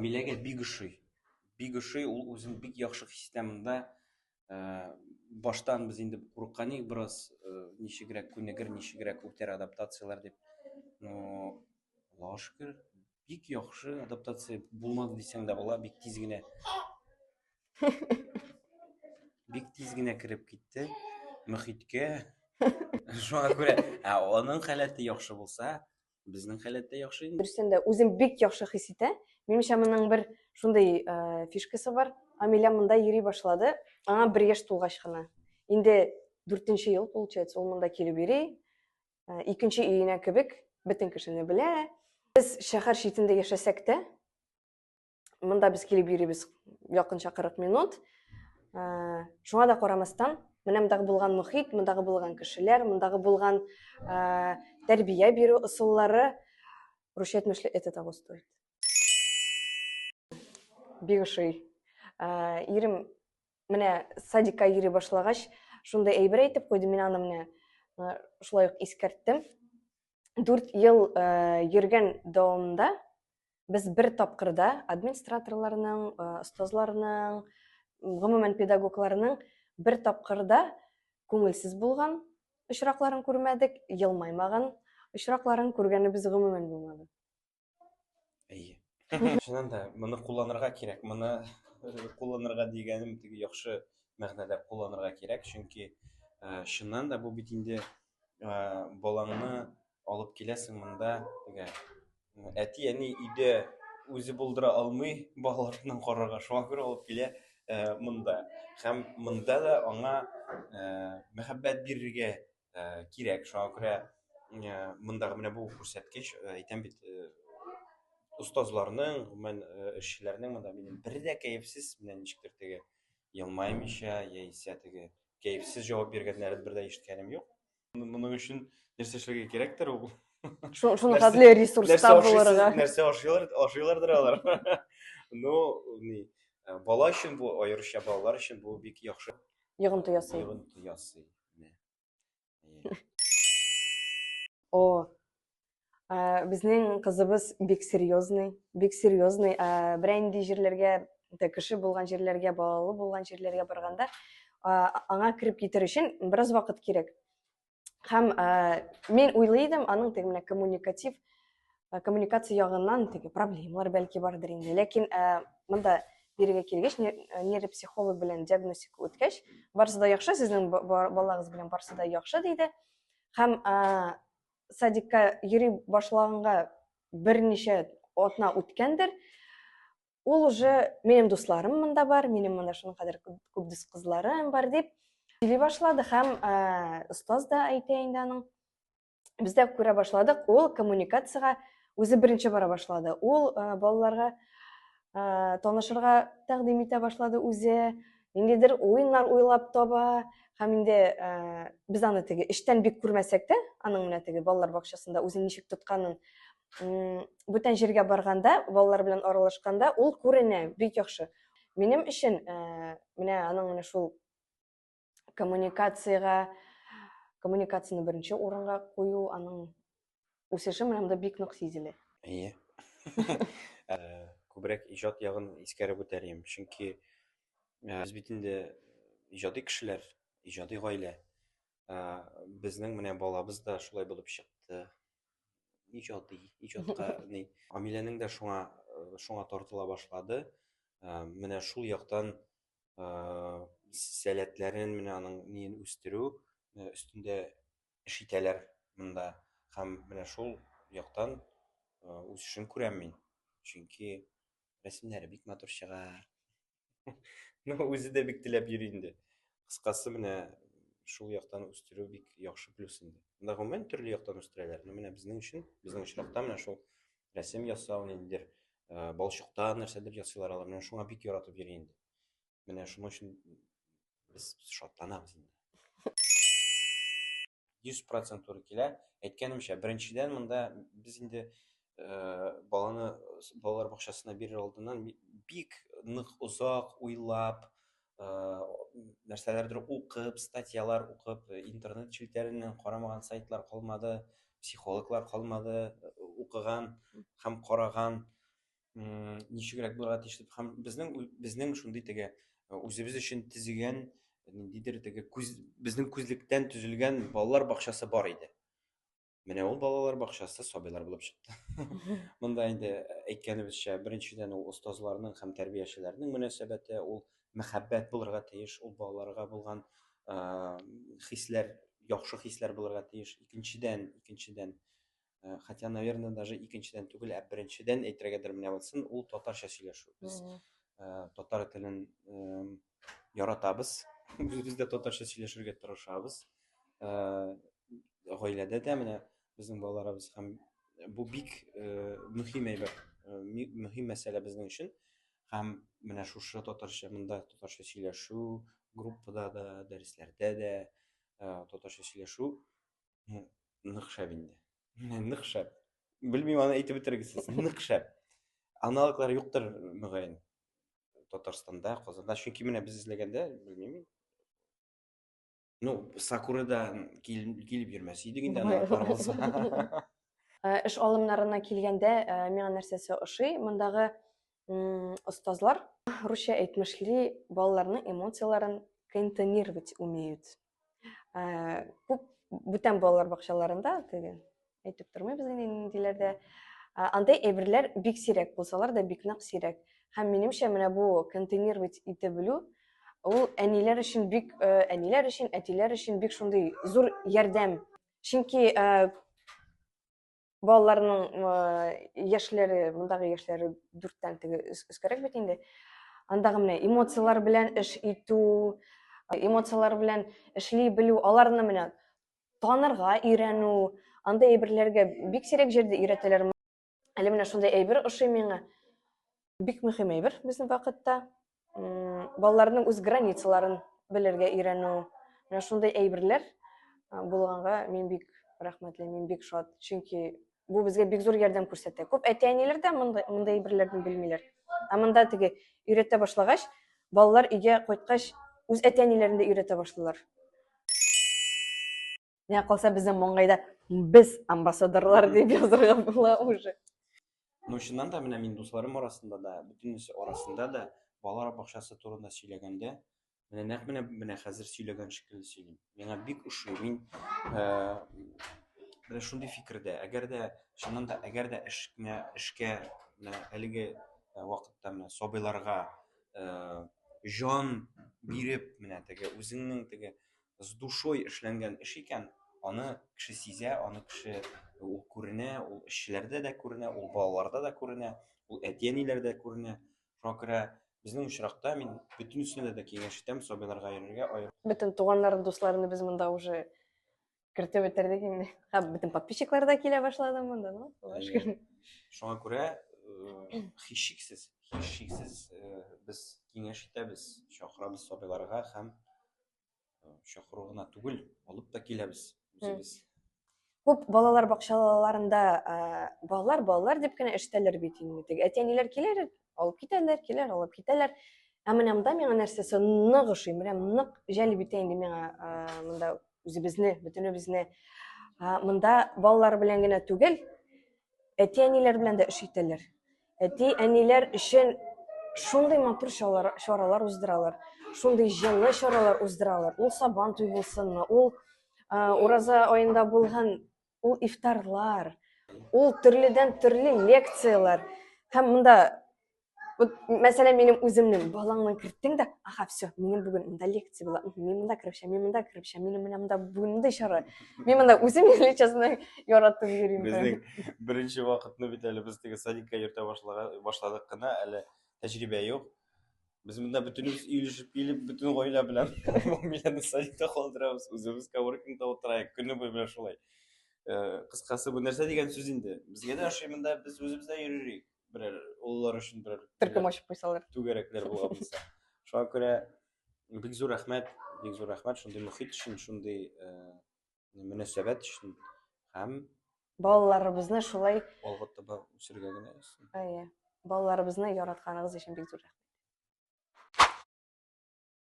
Миләгә бик ошый, ул үзен бик яхшы хис итә монда. Баштан без инде курыккан идек бераз, ничегрәк күнегер, ничегрәк үтәр адаптациялар дип. Но Аллага шөкер, бик яхшы адаптация булмады дисәң дә була, бик тиз генә кереп китте мөхиткә. Шуңа күрә, аның хәләте яхшы булса, безнең хәләт тә яхшы инде. Дөрестән дә үзен бик яхшы хис итә. Минемчә, моның бер шундый фишкасы бар. Амиля монда йөри башлады. Аңа 1 яшь тулгач кына. Инде 4нче ел, получается, ул монда килеп йөри. Икенче өенә кебек, бөтен кешене белә. Без шәһәр читендә яшәсәк тә, монда без килеп йөрибез якынча 40 минут. Шуңа да карамастан, менә мондагы булган мөхит, мондагы булган кешеләр, мондагы булган тәрбия бирү ысуллары, русча әйтмешли, это того стоит. Бик ошый. Ирем менә садикка йөри башлагач, шундай әйбер әйтеп куйды, мин аны менә шулай ук искәрттем. 4 ел йөргән дәвамында без бер тапкырда администраторларның, остазларның, гомумән педагогларның бер тапкырда күңелсез булган очракларын күрмәдек, елмаймаган очракларын күргәнебез гомумән булмады. Әйе. Шуннан да моны кулланырга кирәк. Моны кулланырга дигәнем теге яхшы мәгънәдә кулланырга кирәк, чөнки шуннан да бу бит инде балаңны алып киләсең монда, теге әти әни өйдә үзе булдыра алмый балаларын карарга, шуңа күрә алып килә монда. Һәм монда да аңа мәхәббәт бирергә кирәк. Шуңа күрә мондагы менә бу күрсәткеч, әйтәм бит, устазларның, эшчеләрнең монда минем бер дә кәефсез, менә ничектер теге елмаймыйча, яисә теге кәефсез җавап биргәннәрен бер дә ишеткәнем юк. Моның өчен нәрсә эшләргә кирәктер ул? Шуны хәтле ресурста булырга. Нәрсә ашыйлардыр алар. Ну, бала өчен бу, аеруча балалар өчен бу бик яхшы Йогынты ясый. йогынты ясый. Безнең кызыбыз бик серьезный. Бренди җирләргә, кеше булган җирләргә, балалы булган җирләргә барганда, аңа кирип китер өчен бераз вакыт кирәк. Һәм мин уйлыйдым, аның теге менә коммуникация ягыннан теге проблемалар бәлки бардыр инде. Ләкин монда бирегә килгәч, нейропсихолог белән диагностика үткәч, барысы да яхшы, сезнең балагыз белән барысы да яхшы диде. Һәм садикка йөри башлаганга берничә атна үткәндер. Ул уже минем дусларым монда бар, минем монда шуның кадәр күп дус кызларым бар дип сөйли башлады. Һәм остаз да әйтә инде аның. Без дә күрә башладык, ул коммуникацияга үзе беренче бара башлады. Ул балаларга танышырга тәкъдим итә башлады үзе, ниндидер уеннар уйлап таба. Һәм инде без аны теге эштән бик күрмәсәк тә, аның менә теге балалар бакчасында үзен ничек тотканын бүтән җиргә барганда, балалар белән аралашканда, ул күренә бик яхшы. Минем өчен менә аның менә шул коммуникацияны беренче урынга кую, аның үсеше менә монда бик нык сизелә. Әйе. Күбрәк иҗат ягын искәреп үтәрим, чөнки без бит инде иҗади кешеләр, иҗади гаилә. Безнең менә балабыз да шулай булып чыкты. Иҗатка Амиләнең дә шуңа тартыла башлады. Менә шул яктан сәләтләрен, менә аның нин үстерү өстендә эш итәләр монда. Һәм менә шул яктан үсешен күрәм мин. Чөнки рәсемнәре бик матур чыга. Ну, үзе дә бик теләп йөри инде. Кыскасы, менә шул яктан үстерү бик яхшы плюс инде. Монда гомумән төрле яктан үстерәләр. Но менә безнең очракта менә шул рәсем ясау, ниндидер балчыктан нәрсәдер ясыйлар алар. Менә шуңа бик яратып йөри инде. Менә шуның өчен без шатланабыз инде. 100% туры килә. Әйткәнемчә, беренчедән монда без инде балалар бакчасына бирер алдыннан бик нык озак уйлап, нәрсәләрдер укып, статьялар укып, интернет челтәреннән карамаган сайтлар калмады, психологлар калмады, укыган һәм караган. ничегрәк булырга тиеш дип һәм безнең шундый теге үзебез өчен төзегән ниндидер теге безнең күзлектән төзелгән балалар бакчасы бар иде. Менә ул балалар бакчасы сабыйлар булып чыкты. Монда инде әйткәнебезчә, беренчедән ул остазларның һәм тәрбиячеләрнең мөнәсәбәте, ул мәхәббәт булырга тиеш, ул балаларга булган хисләр, яхшы хисләр булырга тиеш. Икенчедән, хотя, наверное, даже икенчедән түгел, ә беренчедән әйтергәдер менә булсын, ул татарча сөйләшү. Без татар телен яратабыз. Без дә татарча сөйләшергә тырышабыз. Гаиләдә дә менә безнең балаларыбыз һәм бу бик мөһим әйбер, мөһим мәсьәлә безнең өчен. Һәм менә шушы татарча монда татарча сөйләшү, группада да, дәресләрдә дә татарча сөйләшү нык шәп инде. Нык шәп. Белмим, аны әйтеп бетергесез. Нык шәп. Аналоглар юктыр, мөгаен. Татарстанда, Казанда, чөнки менә без эзләгәндә, белмим. Ну, Сакурада килеп йөрмәс идек инде аналоглар булса. Эш алымнарына килгәндә, миңа нәрсәсе ошый, мондагы остазлар русча әйтмешли балаларның эмоцияларын контейнировать умеют. Күп бүтән балалар бакчаларында, теге әйтеп тормыйбыз инде ниндиләрдә, андай әйберләр бик сирәк булсалар да, бик нык сирәк. Һәм минемчә, менә бу контейнировать итә белү, ул әниләр өчен, әтиләр өчен бик шундый зур ярдәм. Чөнки балаларның яшьләре, мондагы яшьләре 4тән теге өскәрәк бит инде. Андагы менә эмоциялар белән эш итү, эмоциялар белән эшли белү, аларны менә танырга өйрәнү, андай әйберләргә бик сирәк җирдә өйрәтәләр. Әле менә шундай әйбер ошый миңа. Бик мөһим әйбер безнең вакытта. Балаларның үз границаларын белергә өйрәнү. Менә шундай әйберләр булганга мин бик рәхмәтле, мин бик шат. Чөнки бу безгә бик зур ярдәм күрсәтә. Күп әти-әниләр дә мондай әйберләрне белмиләр. Монда теге өйрәтә башлагач, балалар өйгә кайткач үз әти-әниләрен дә өйрәтә башлыйлар. Менә калса безнең маңгайда без амбассадорлар дип язырга була уже. Ну, чыннан да менә мин дусларым арасында да, бөтенесе арасында да балалар бакчасы турында сөйләгәндә, менә нәкъ менә хәзер сөйләгән шикелле сөйлим. Миңа бик ошый. Мин менә шундый фикердә, әгәр дә эшкә менә әлеге вакытта менә сабыйларга җан биреп, менә теге үзеңнең теге с душой эшләнгән эш икән, аны кеше сизә, аны кеше ул күренә, ул эшчеләрдә дә күренә, ул балаларда да күренә, ул әти-әниләрдә күренә. Шуңа күрә безнең очракта мин бөтенесенә дә киңәш итәм сабыйларга йөрергә. Бөтен туганнарым, дусларымны без монда уже кертеп бетердек инде. Һәм бөтен подписчиклар да килә башлады монда, ну. Шуңа күрә һичшиксез без киңәш итәбез, чакырабыз сабыйларга һәм чакыру гына түгел, алып та киләбез үзебез. Күп балалар бакчаларында балалар дип кенә эштәләр бит инде. Теге әти-әниләр киләләр, алып китәләр, алып китәләр. Менә монда миңа нәрсәсе нык ошый, менә нык җәлеп итә инде миңа монда үзебезне, бөтенебезне. Монда балалар белән генә түгел, әти-әниләр белән дә эш итәләр. Әти-әниләр өчен шундый матур чаралар уздыралар, шундый җылы чаралар уздыралар. Ул сабан туй булсынмы, ул ураза аенда булган ул ифтарлар, ул төрледән төрле лекциялар. Һәм монда, мәсәлән, минем үземнең балаңны керттең дә, аха, все, минем бүген монда лекция була. Мин монда керепчәм, минем менә монда бүген мондай чара. Мин монда үзем личасын яратып йөрим. Безнең беренче вакытны бит әле без теге садикка йөртә башладык кына, әле тәҗрибә юк. Без монда бөтенебез иелешеп килеп, бөтен гаилә белән милләтне садикта калдырабыз, үзебез коворкингда утырайык, көне буе белән шулай. Кыскасы, бу нәрсә дигән сүз инде. Безгә дә ошый, монда без үзебездә йөрик. Берәр уллар өчен берәр Төркем ачып куйсалар. Түгәрәкләр булган булса. Шуңа күрә бик зур рәхмәт, шундый мөхит өчен, шундый мөнәсәбәт өчен һәм балаларыбызны шулай алга таба үсергә генә. балаларыбызны яратканыгыз өчен бик зур